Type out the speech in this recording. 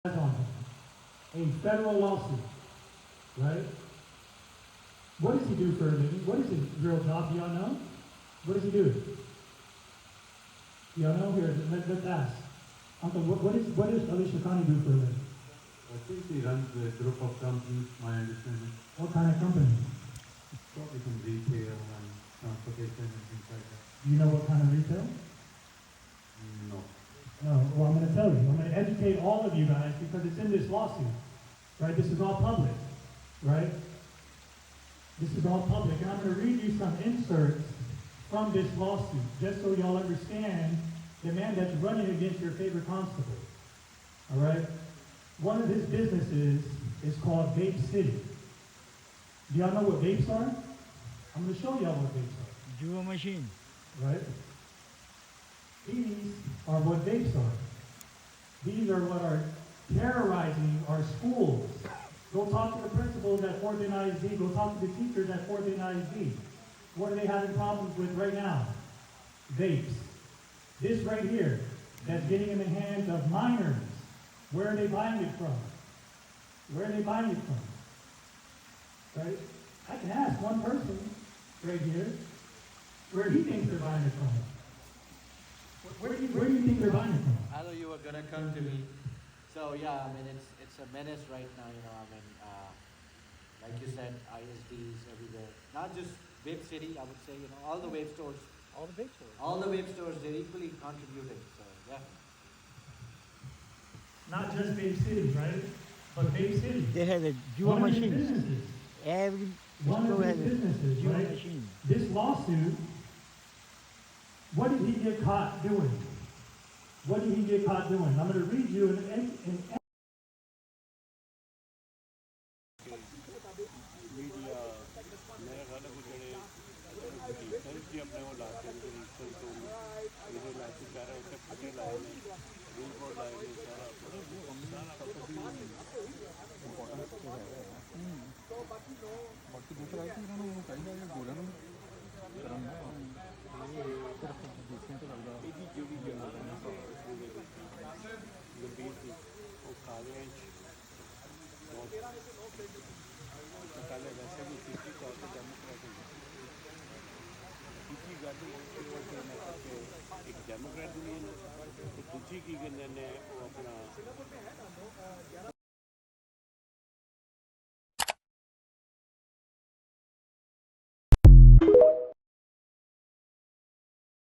on a federal lawsuit, right? What does he do for a living? What is his real job? Do y'all know? What does he do? Y'all know? Here, let's ask. Uncle, what does Alicia Khani do for a living? I think he runs a group of companies, my understanding. What kind of company? Probably some retail and transportation and things like that. Do you know what kind of retail? No. No, well, I'm going to tell you. I'm going to educate all of you guys because it's in this lawsuit, right? This is all public, right? This is all public. And I'm going to read you some inserts from this lawsuit, just so y'all understand the man that's running against your favorite constable, all right? One of his businesses is called Vape City. Do y'all know what vapes are? I'm going to show y'all what vapes are. Jewel machine. Right? These are what vapes are. These are what are terrorizing our schools. Go talk to the principals at Fort Bend ISD. Go talk to the teachers at Fort Bend ISD. What are they having problems with right now? Vapes. This right here, that's getting in the hands of minors. Where are they buying it from? Where are they buying it from? Right? I can ask one person right here where he thinks they're buying it from. Where do you think they're buying it from? I know you were gonna come to me. So yeah, I mean it's a menace right now, like you said, ISDs everywhere. Not just Vape City, I would say, all the vape stores. All the vape stores. All the vape stores, they're equally contributing. So yeah. Not just Vape City, right? But Vape City. They have a jewel One of his machine. businesses. Every One store of has his a businesses, jewel right? machine. This lawsuit, what did he get caught doing? What did he get caught doing? I'm going to read you an Democrat भी है, तो दूसरी की कहते हैं वो अपना